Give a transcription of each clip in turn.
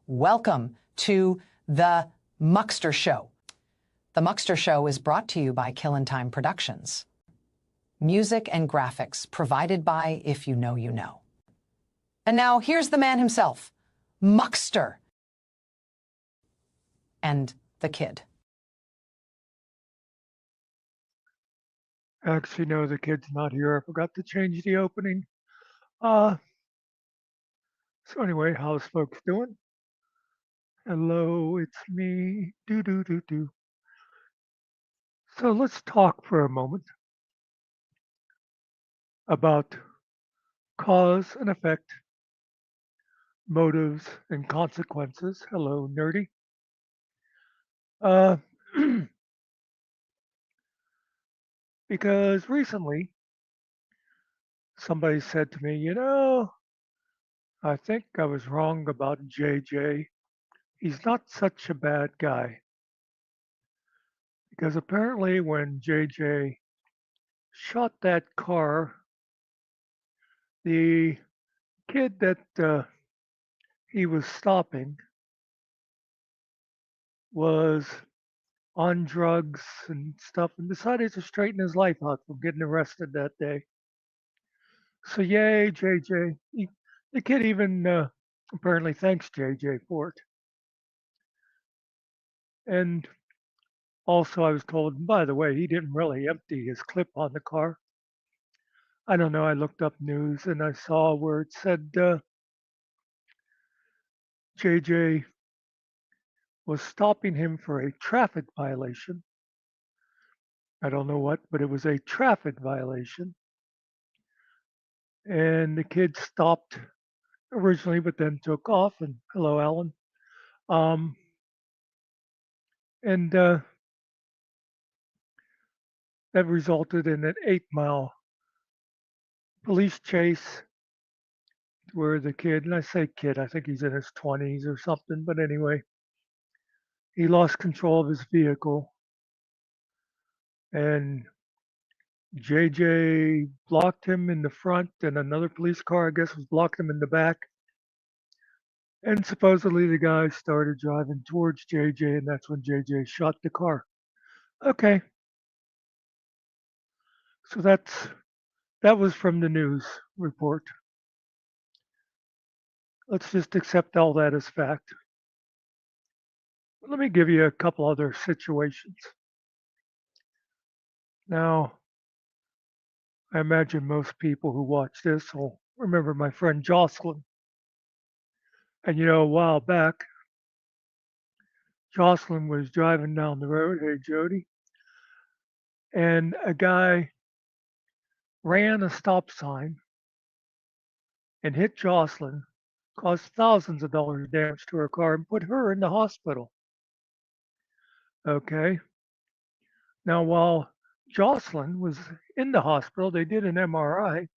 Welcome to the Muckster Show. The Muckster Show is brought to you by Killing Time Productions. Music and graphics provided by If You Know, You Know. And now here's the man himself, Muckster, and the kid. Actually, no, the kid's not here. I forgot to change the opening. So anyway, how's folks doing? Hello, it's me. Do do do do. So let's talk for a moment about cause and effect, motives and consequences. Hello, nerdy. Uh, because recently somebody said to me, I think I was wrong about JJ. He's not such a bad guy. Because apparently when JJ shot that car, the kid that he was stopping was on drugs and stuff and decided to straighten his life out from getting arrested that day. So, yay, JJ. The kid even apparently thanks JJ for it. And also, I was told, by the way, he didn't really empty his clip on the car. I don't know. I looked up news and I saw where it said JJ was stopping him for a traffic violation. I don't know what, but it was a traffic violation. And the kid stopped originally, but then took off. And hello, Alan. Um, and that resulted in an 8 mile police chase where the kid, and I say kid, I think he's in his 20s or something, but anyway, he lost control of his vehicle. And JJ blocked him in the front, and another police car, I guess, was blocked him in the back. And supposedly the guy started driving towards JJ, and that's when JJ shot the car. Okay, so that was from the news report. Let's just accept all that as fact. Let me give you a couple other situations. Now, I imagine most people who watch this will remember my friend Jocelyn. And a while back, Jocelyn was driving down the road, hey Jody, and a guy ran a stop sign and hit Jocelyn, caused thousands of dollars of damage to her car, and put her in the hospital. Okay. Now, while Jocelyn was in the hospital, they did an MRI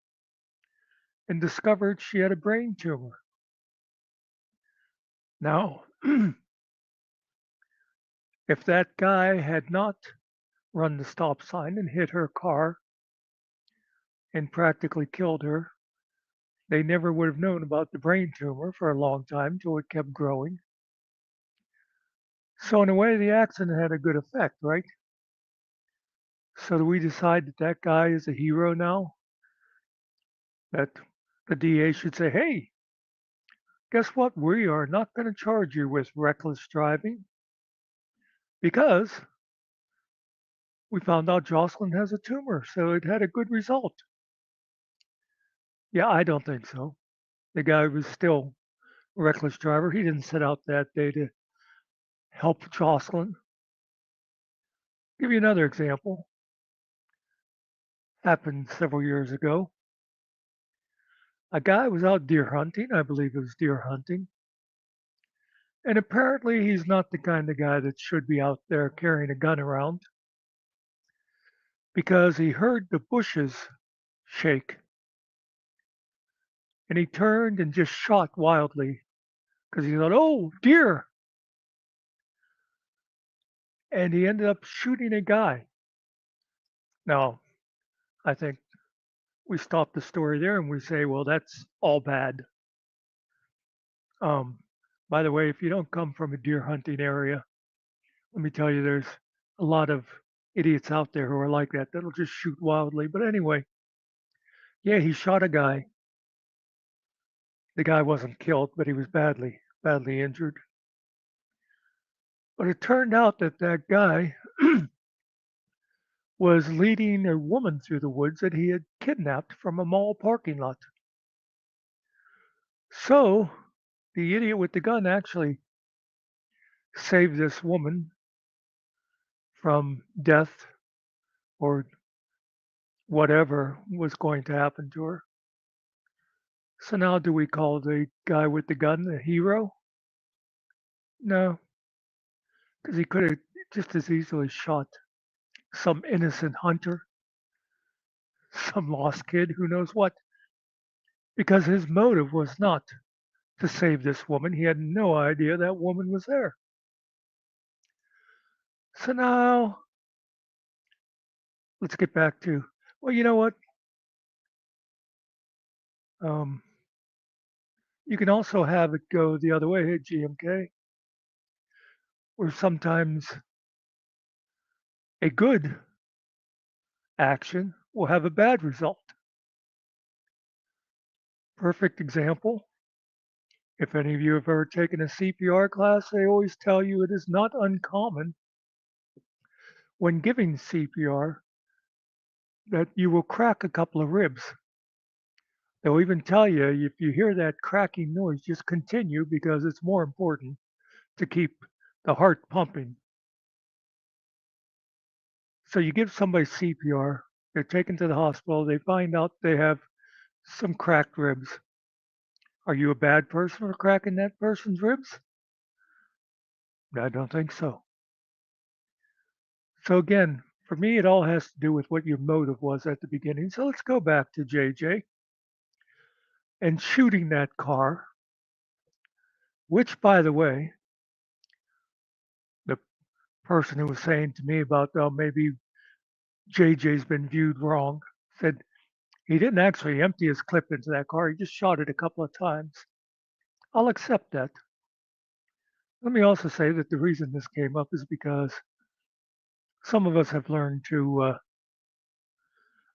and discovered she had a brain tumor. Now, if that guy had not run the stop sign and hit her car and practically killed her, they never would have known about the brain tumor for a long time till it kept growing. So, in a way, the accident had a good effect, right? So, do we decide that that guy is a hero now? That the DA should say, hey, guess what? We are not going to charge you with reckless driving because we found out Jocelyn has a tumor, so it had a good result. Yeah, I don't think so. The guy was still a reckless driver. He didn't set out that day to help Jocelyn. Give you another example. Happened several years ago. A guy was out deer hunting. I believe it was deer hunting. And apparently he's not the kind of guy that should be out there carrying a gun around because he heard the bushes shake and he turned and just shot wildly because he thought, oh, deer. And he ended up shooting a guy. Now, I think we stop the story there and we say, well, that's all bad. By the way, if you don't come from a deer hunting area, let me tell you, there's a lot of idiots out there who are like that, that'll just shoot wildly. But anyway, yeah, he shot a guy. The guy wasn't killed, but he was badly injured. But it turned out that that guy was leading a woman through the woods that he had kidnapped from a mall parking lot. So the idiot with the gun actually saved this woman from death or whatever was going to happen to her. So now do we call the guy with the gun the hero? No, because he could have just as easily shot some innocent hunter, some lost kid, who knows what, because his motive was not to save this woman. He had no idea that woman was there. So now let's get back to, well, you know what? Um, you can also have it go the other way, hey, GMK, where sometimes a good action will have a bad result. Perfect example. If any of you have ever taken a CPR class, they always tell you it is not uncommon when giving CPR that you will crack a couple of ribs. They'll even tell you if you hear that cracking noise, just continue because it's more important to keep the heart pumping. So you give somebody CPR, they're taken to the hospital, they find out they have some cracked ribs. Are you a bad person for cracking that person's ribs? I don't think so. So again, for me, it all has to do with what your motive was at the beginning. So let's go back to JJ and shooting that car, which, by the way, the person who was saying to me about, oh, maybe JJ's been viewed wrong, said he didn't actually empty his clip into that car. He just shot it a couple of times. I'll accept that. Let me also say that the reason this came up is because some of us have learned to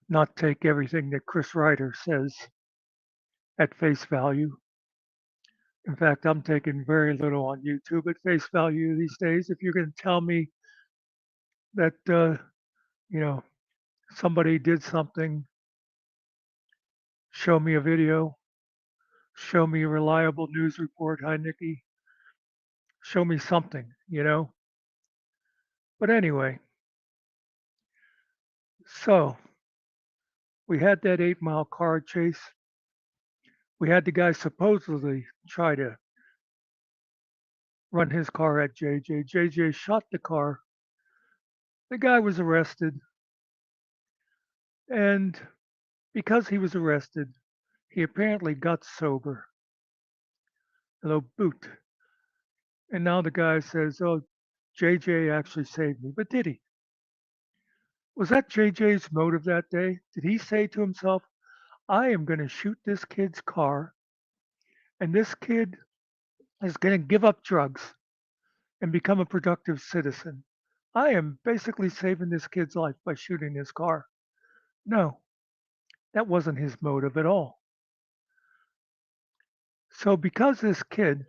not take everything that Chris Ryder says at face value. In fact, I'm taking very little on YouTube at face value these days. If you're going to tell me that, you know, somebody did something, show me a video, show me a reliable news report. Hi, Nikki. Show me something, you know. But anyway, so we had that 8 mile car chase. We had the guy supposedly try to run his car at JJ. JJ shot the car. The guy was arrested. And because he was arrested, he apparently got sober. Hello, boot. And now the guy says, oh, JJ actually saved me. But did he? Was that JJ's motive that day? Did he say to himself, I am going to shoot this kid's car, and this kid is going to give up drugs and become a productive citizen? I am basically saving this kid's life by shooting his car. No, that wasn't his motive at all. So, because this kid,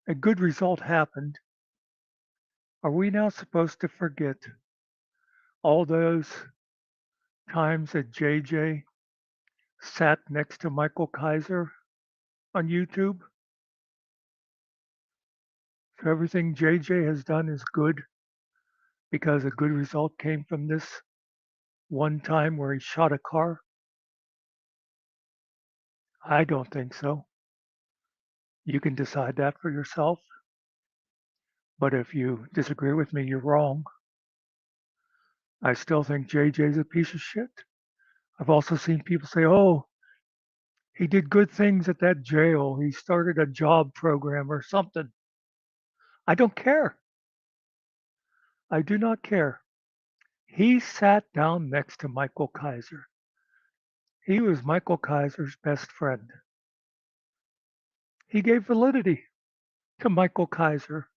a good result happened, are we now supposed to forget all those times that JJ sat next to Michael Kaiser on YouTube? So everything JJ has done is good because a good result came from this one time where he shot a car? I don't think so. You can decide that for yourself. But if you disagree with me, you're wrong. I still think JJ's a piece of shit. I've also seen people say, oh, he did good things at that jail. He started a job program or something. I don't care. I do not care. He sat down next to Michael Kaiser. He was Michael Kaiser's best friend. He gave validity. to Michael Kaiser.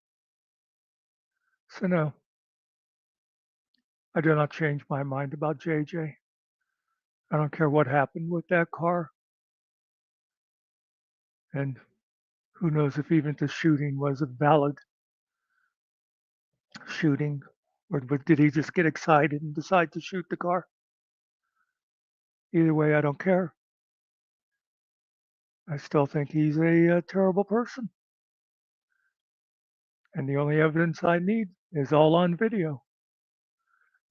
So no, I do not change my mind about JJ. I don't care what happened with that car. And who knows if even the shooting was a valid shooting, or did he just get excited and decide to shoot the car? Either way, I don't care. I still think he's a terrible person. And the only evidence I need is all on video.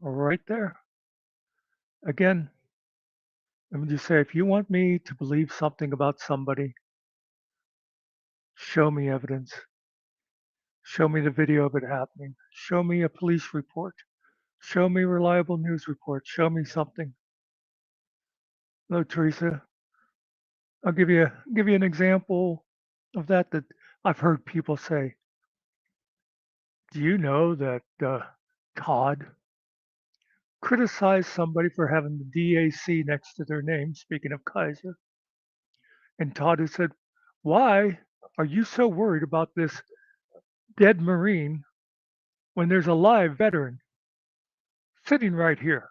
Right there. Again, let me just say, if you want me to believe something about somebody, show me evidence. Show me the video of it happening. Show me a police report. Show me reliable news reports. Show me something. Hello, Teresa. I'll give you an example of that I've heard people say. Do you know that Todd criticized somebody for having the DAC next to their name, speaking of Kaiser? And Todd has said, why are you so worried about this dead Marine when there's a live veteran sitting right here?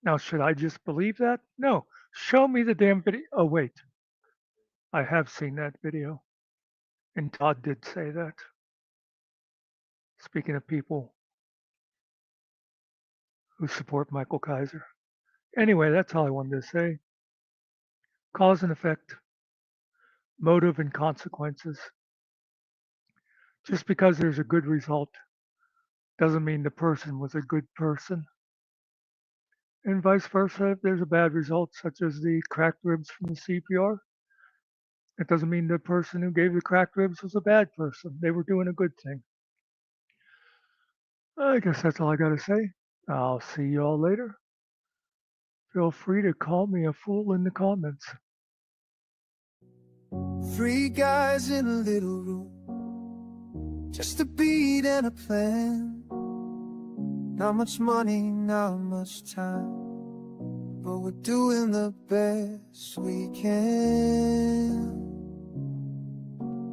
Now, should I just believe that? No. Show me the damn video. Oh, wait. I have seen that video. And Todd did say that. Speaking of people who support Michael Kaiser. Anyway, that's all I wanted to say. Cause and effect, motive and consequences. Just because there's a good result doesn't mean the person was a good person. And vice versa, if there's a bad result, such as the cracked ribs from the CPR, it doesn't mean the person who gave the cracked ribs was a bad person. They were doing a good thing. I guess that's all I got to say. I'll see you all later. Feel free to call me a fool in the comments. Three guys in a little room, just a beat and a plan. Not much money, not much time, but we're doing the best we can.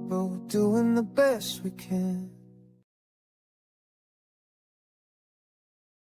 But we're doing the best we can.